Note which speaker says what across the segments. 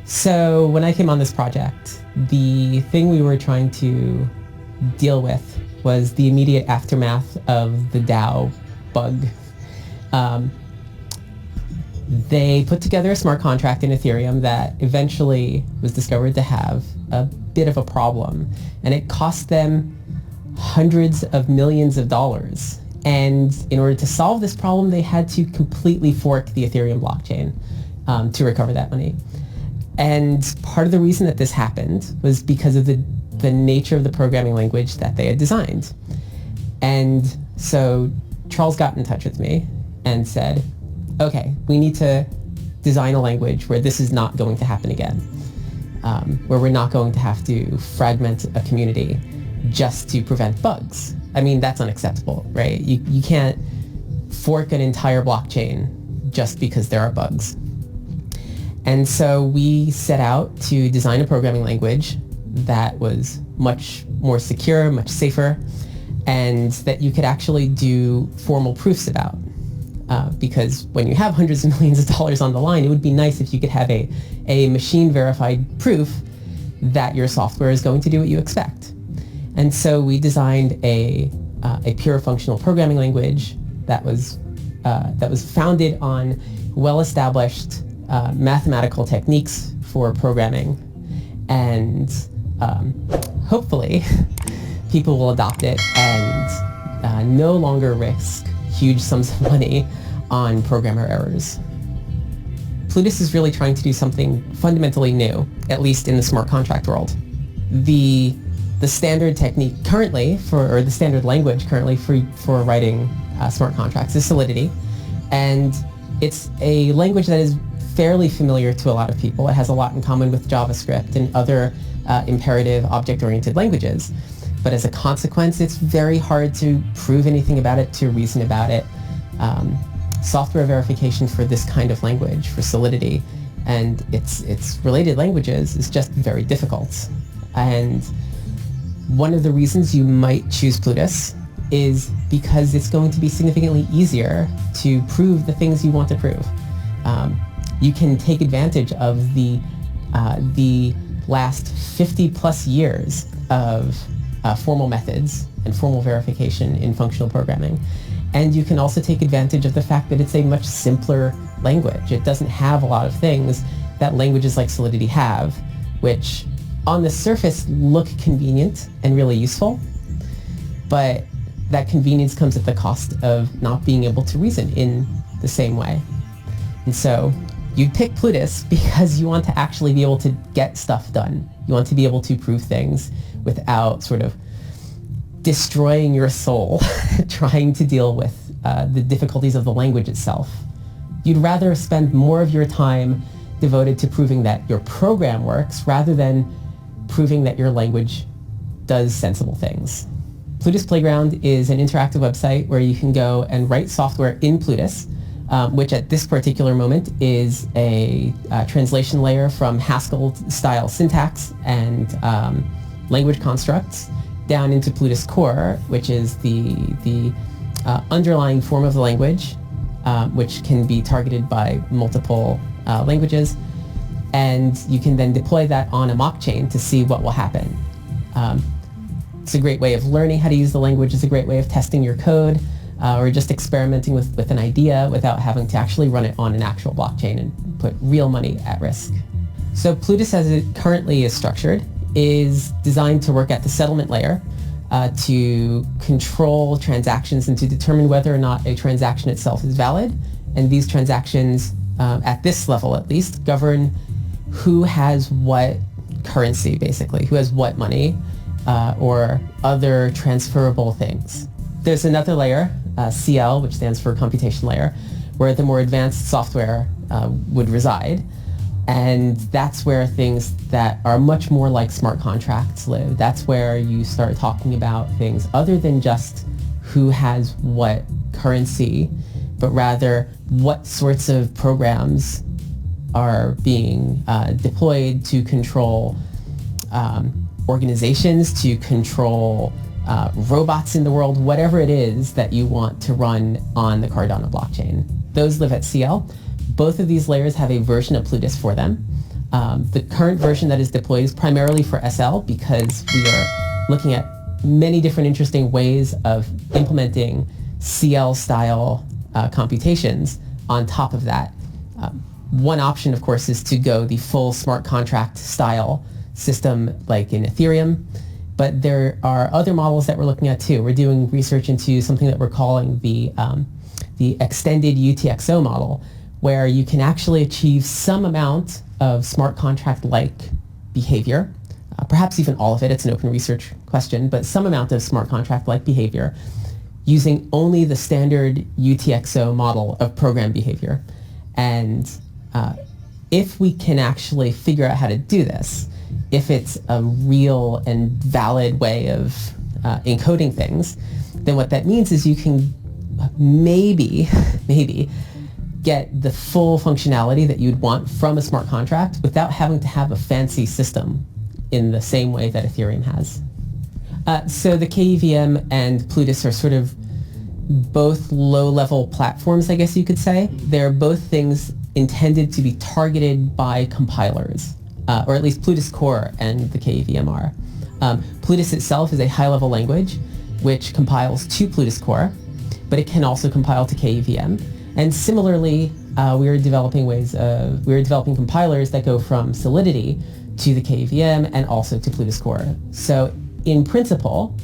Speaker 1: So when I came on this project, the thing we were trying to deal with was the immediate aftermath of the DAO bug. They put together a smart contract in Ethereum that eventually was discovered to have a bit of a problem, and it cost them hundreds of millions of dollars. And in order to solve this problem, they had to completely fork the Ethereum blockchain to recover that money. And part of the reason that this happened was because of the nature of the programming language that they had designed. And so Charles got in touch with me and said, okay, we need to design a language where this is not going to happen again, where we're not going to have to fragment a community just to prevent bugs. I mean, that's unacceptable, right? You can't fork an entire blockchain just because there are bugs. And so we set out to design a programming language that was much more secure, much safer, and that you could actually do formal proofs about. Because when you have hundreds of millions of dollars on the line, it would be nice if you could have a machine-verified proof that your software is going to do what you expect. And so we designed a pure functional programming language that was founded on well-established mathematical techniques for programming, and hopefully people will adopt it and no longer risk huge sums of money on programmer errors. Plutus is really trying to do something fundamentally new, at least in the smart contract world. The standard technique currently or the standard language currently for writing smart contracts is Solidity, and it's a language that is fairly familiar to a lot of people. It has a lot in common with JavaScript and other imperative object-oriented languages. But as a consequence, it's very hard to prove anything about it, to reason about it. Software verification for this kind of language, for Solidity, and its related languages is just very difficult. And one of the reasons you might choose Plutus is because it's going to be significantly easier to prove the things you want to prove. You can take advantage of the last 50 plus years of formal methods and formal verification in functional programming. And you can also take advantage of the fact that it's a much simpler language. It doesn't have a lot of things that languages like Solidity have, which on the surface look convenient and really useful, but that convenience comes at the cost of not being able to reason in the same way. And so you'd pick Plutus because you want to actually be able to get stuff done. You want to be able to prove things without sort of destroying your soul trying to deal with the difficulties of the language itself. You'd rather spend more of your time devoted to proving that your program works rather than proving that your language does sensible things. Plutus Playground is an interactive website where you can go and write software in Plutus, which at this particular moment is a translation layer from Haskell-style syntax and language constructs down into Plutus Core, which is the underlying form of the language, which can be targeted by multiple languages. And you can then deploy that on a mock chain to see what will happen. It's a great way of learning how to use the language. It's a great way of testing your code, or just experimenting with an idea without having to actually run it on an actual blockchain and put real money at risk. So Plutus, as it currently is structured, is designed to work at the settlement layer to control transactions and to determine whether or not a transaction itself is valid. And these transactions, at this level at least, govern who has what currency, basically, who has what money or other transferable things. There's another layer, CL, which stands for computation layer, where the more advanced software would reside. And that's where things that are much more like smart contracts live. That's where you start talking about things other than just who has what currency, but rather what sorts of programs are being deployed to control organizations, to control robots in the world, whatever it is that you want to run on the Cardano blockchain. Those live at CL. Both of these layers have a version of Plutus for them. The current version that is deployed is primarily for SL because we are looking at many different interesting ways of implementing CL-style computations on top of that. One option, of course, is to go the full smart contract style system like in Ethereum, but there are other models that we're looking at too. We're doing research into something that we're calling the extended UTXO model, where you can actually achieve some amount of smart contract-like behavior, perhaps even all of it. It's an open research question, but some amount of smart contract-like behavior using only the standard UTXO model of program behavior. And if we can actually figure out how to do this, if it's a real and valid way of encoding things, then what that means is you can maybe get the full functionality that you'd want from a smart contract without having to have a fancy system in the same way that Ethereum has. So the KEVM and Plutus are sort of both low-level platforms, I guess you could say. They're both things intended to be targeted by compilers, or at least Plutus Core and the KEVM are. Plutus itself is a high-level language which compiles to Plutus Core, but it can also compile to KEVM. And similarly, we are developing compilers that go from Solidity to the KEVM and also to Plutus Core. So in principle,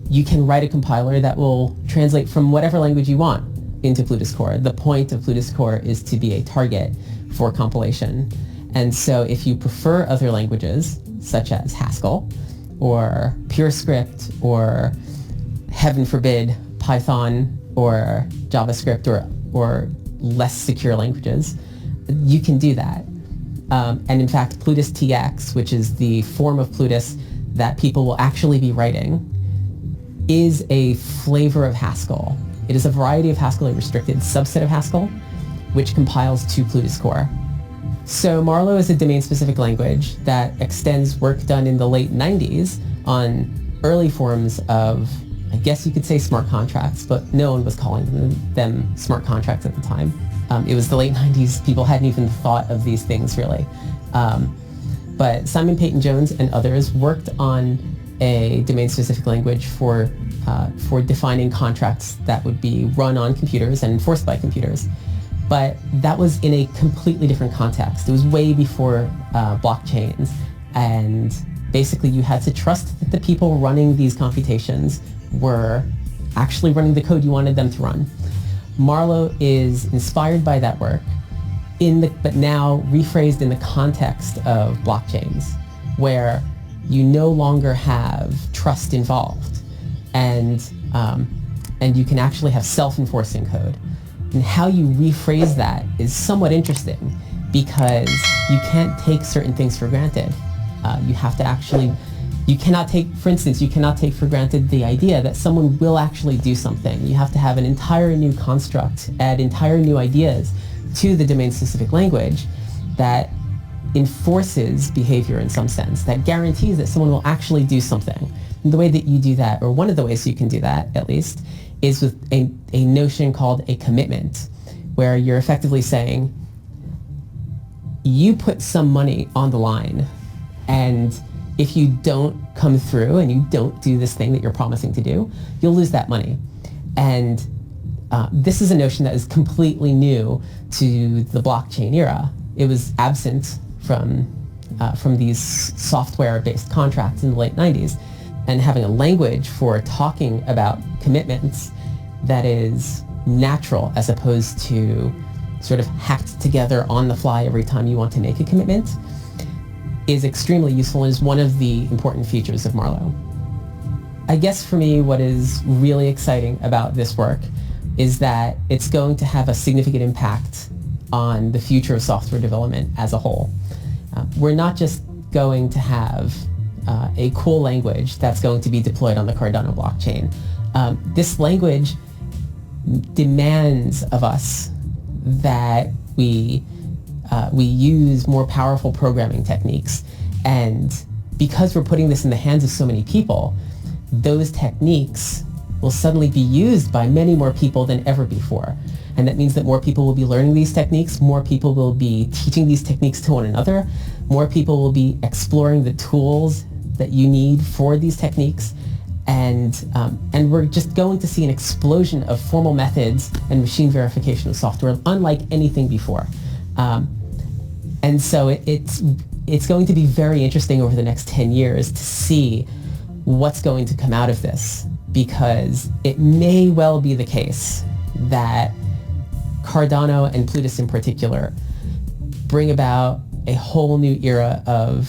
Speaker 1: you can write a compiler that will translate from whatever language you want into Plutus Core. The point of Plutus Core is to be a target for compilation. And so if you prefer other languages, such as Haskell, or PureScript, or heaven forbid, Python, or JavaScript, or less secure languages, you can do that. And in fact, Plutus TX, which is the form of Plutus that people will actually be writing, is a flavor of Haskell. It is a variety of Haskell, a restricted subset of Haskell, which compiles to Plutus Core. So Marlow is a domain-specific language that extends work done in the late 90s on early forms of, I guess you could say, smart contracts, but no one was calling them smart contracts at the time. It was the late 90s. People hadn't even thought of these things, really. But Simon Peyton-Jones and others worked on a domain-specific language for defining contracts that would be run on computers and enforced by computers. But that was in a completely different context. It was way before blockchains, and basically you had to trust that the people running these computations were actually running the code you wanted them to run. Marlow is inspired by that work, but now rephrased in the context of blockchains, where you no longer have trust involved, and you can actually have self-enforcing code. And how you rephrase that is somewhat interesting, because you can't take certain things for granted. You have to actually, you cannot take for granted the idea that someone will actually do something. You have to have an entire new construct, add entire new ideas to the domain-specific language that enforces behavior in some sense, that guarantees that someone will actually do something. And the way that you do that, or one of the ways you can do that at least, is with a notion called a commitment, where you're effectively saying, you put some money on the line, and if you don't come through and you don't do this thing that you're promising to do, you'll lose that money. And this is a notion that is completely new to the blockchain era. It was absent from these software-based contracts in the late 90s. And having a language for talking about commitments that is natural, as opposed to sort of hacked together on the fly every time you want to make a commitment, is extremely useful and is one of the important features of Marlow. I guess for me, what is really exciting about this work is that it's going to have a significant impact on the future of software development as a whole. We're not just going to have a cool language that's going to be deployed on the Cardano blockchain. This language demands of us that we use more powerful programming techniques. And because we're putting this in the hands of so many people, those techniques will suddenly be used by many more people than ever before. And that means that more people will be learning these techniques, more people will be teaching these techniques to one another, more people will be exploring the tools that you need for these techniques, and we're just going to see an explosion of formal methods and machine verification of software unlike anything before. And so it's going to be very interesting over the next 10 years to see what's going to come out of this, because it may well be the case that Cardano and Plutus in particular bring about a whole new era of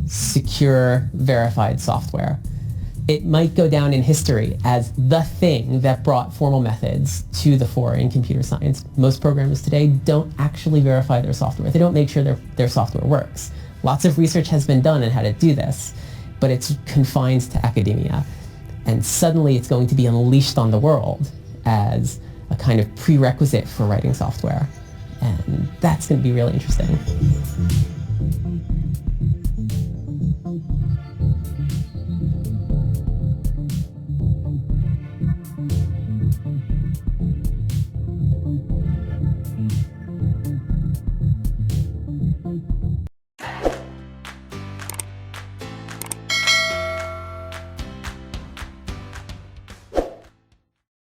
Speaker 1: secure, verified software. It might go down in history as the thing that brought formal methods to the fore in computer science. Most programmers today don't actually verify their software. They don't make sure their software works. Lots of research has been done on how to do this, but it's confined to academia. And suddenly it's going to be unleashed on the world as a kind of prerequisite for writing software. And that's going to be really interesting.